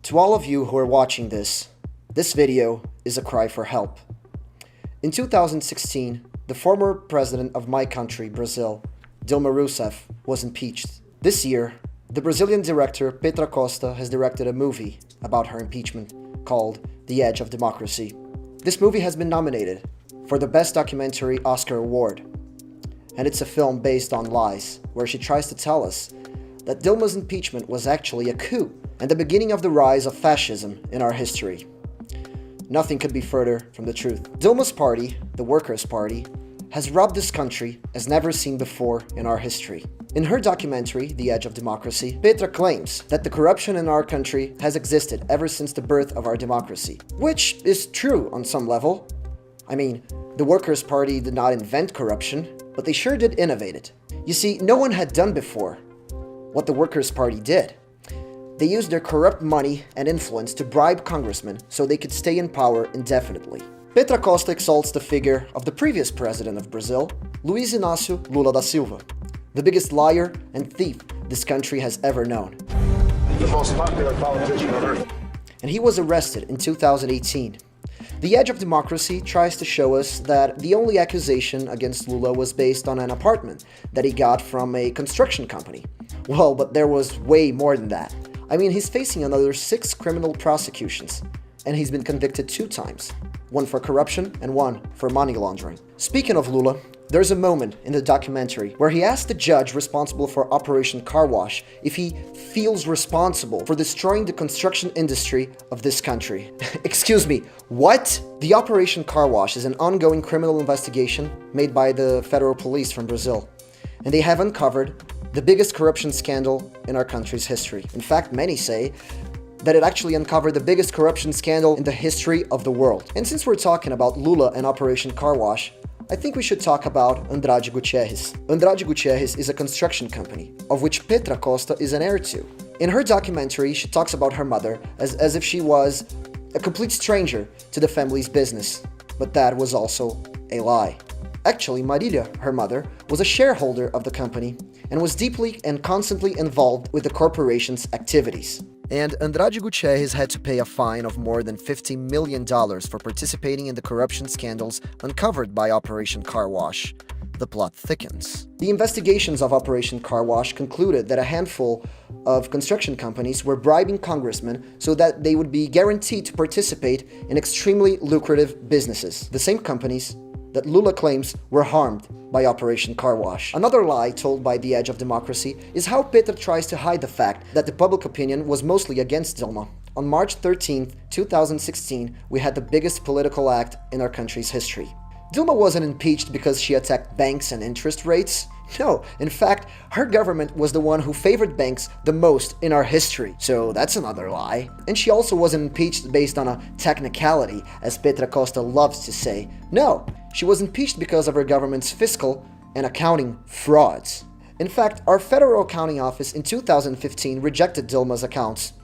To all of you who are watching this video is a cry for help. In 2016, the former president of my country, Brazil, Dilma Rousseff, was impeached. This year, the Brazilian director Petra Costa has directed a movie about her impeachment called The Edge of Democracy. This movie has been nominated for the Best Documentary Oscar Award, and it's a film based on lies, where she tries to tell us that Dilma's impeachment was actually a coup and the beginning of the rise of fascism in our history. Nothing could be further from the truth. Dilma's party, the Workers' Party, has robbed this country as never seen before in our history. In her documentary, The Edge of Democracy, Petra claims that the corruption in our country has existed ever since the birth of our democracy, which is true on some level. I mean, the Workers' Party did not invent corruption, but they sure did innovate it. You see, no one had done before what the Workers' Party did. They used their corrupt money and influence to bribe congressmen so they could stay in power indefinitely. Petra Costa exalts the figure of the previous president of Brazil, Luiz Inácio Lula da Silva, the biggest liar and thief this country has ever known. The most popular politician on earth. And he was arrested in 2018. The Edge of Democracy tries to show us that the only accusation against Lula was based on an apartment that he got from a construction company. Well, but there was way more than that. I mean, he's facing another 6 criminal prosecutions, and he's been convicted 2 times. One for corruption and one for money laundering. Speaking of Lula, there's a moment in the documentary where he asks the judge responsible for Operation Car Wash if he feels responsible for destroying the construction industry of this country. Excuse me, what? The Operation Car Wash is an ongoing criminal investigation made by the federal police from Brazil, and they have uncovered the biggest corruption scandal in our country's history. In fact, many say that it actually uncovered the biggest corruption scandal in the history of the world. And since we're talking about Lula and Operation Car Wash, I think we should talk about Andrade Gutierrez. Andrade Gutierrez is a construction company, of which Petra Costa is an heir to. In her documentary, she talks about her mother as if she was a complete stranger to the family's business. But that was also a lie. Actually, Marília, her mother, was a shareholder of the company and was deeply and constantly involved with the corporation's activities. And Andrade Gutierrez had to pay a fine of more than $50 million for participating in the corruption scandals uncovered by Operation Car Wash. The plot thickens. The investigations of Operation Car Wash concluded that a handful of construction companies were bribing congressmen so that they would be guaranteed to participate in extremely lucrative businesses. The same companies that Lula claims were harmed by Operation Car Wash. Another lie told by The Edge of Democracy is how Petra tries to hide the fact that the public opinion was mostly against Dilma. On March 13, 2016, we had the biggest political act in our country's history. Dilma wasn't impeached because she attacked banks and interest rates. No, in fact, her government was the one who favored banks the most in our history. So that's another lie. And she also wasn't impeached based on a technicality, as Petra Costa loves to say. No, she was impeached because of her government's fiscal and accounting frauds. In fact, our Federal Accounting Office in 2015 rejected Dilma's accounts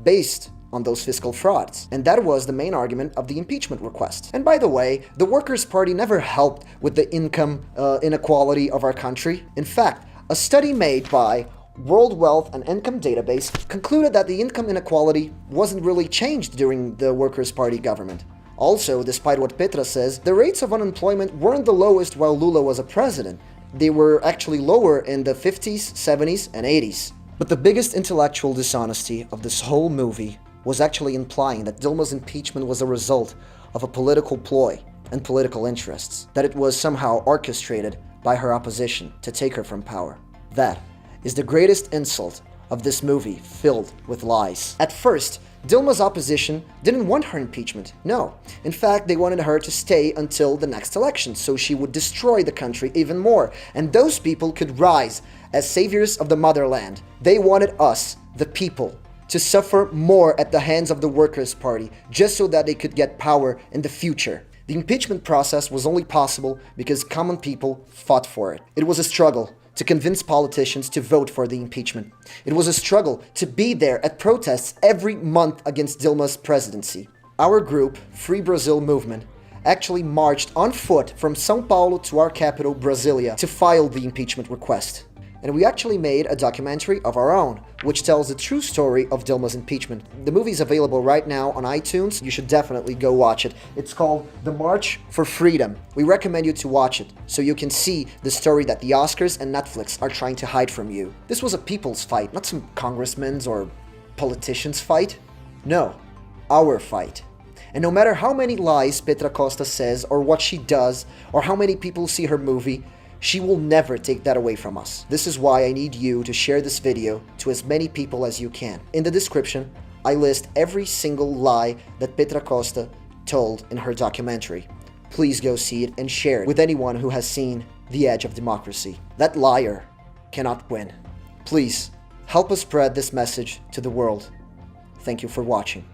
based on those fiscal frauds. And that was the main argument of the impeachment request. And by the way, the Workers' Party never helped with the income inequality of our country. In fact, a study made by World Wealth and Income Database concluded that the income inequality wasn't really changed during the Workers' Party government. Also, despite what Petra says, the rates of unemployment weren't the lowest while Lula was a president. They were actually lower in the 50s, 70s, and 80s. But the biggest intellectual dishonesty of this whole movie was actually implying that Dilma's impeachment was a result of a political ploy and political interests, that it was somehow orchestrated by her opposition to take her from power. That is the greatest insult of this movie filled with lies. At first, Dilma's opposition didn't want her impeachment. No. In fact, they wanted her to stay until the next election, so she would destroy the country even more, and those people could rise as saviors of the motherland. They wanted us, the people, to suffer more at the hands of the Workers' Party, just so that they could get power in the future. The impeachment process was only possible because common people fought for it. It was a struggle to convince politicians to vote for the impeachment. It was a struggle to be there at protests every month against Dilma's presidency. Our group, Free Brazil Movement, actually marched on foot from São Paulo to our capital, Brasilia, to file the impeachment request. And we actually made a documentary of our own, which tells the true story of Dilma's impeachment. The movie is available right now on iTunes. You should definitely go watch it. It's called The March for Freedom. We recommend you to watch it, so you can see the story that the Oscars and Netflix are trying to hide from you. This was a people's fight, not some congressman's or politician's fight. No, our fight. And no matter how many lies Petra Costa says, or what she does, or how many people see her movie, she will never take that away from us. This is why I need you to share this video to as many people as you can. In the description, I list every single lie that Petra Costa told in her documentary. Please go see it and share it with anyone who has seen The Edge of Democracy. That liar cannot win. Please, help us spread this message to the world. Thank you for watching.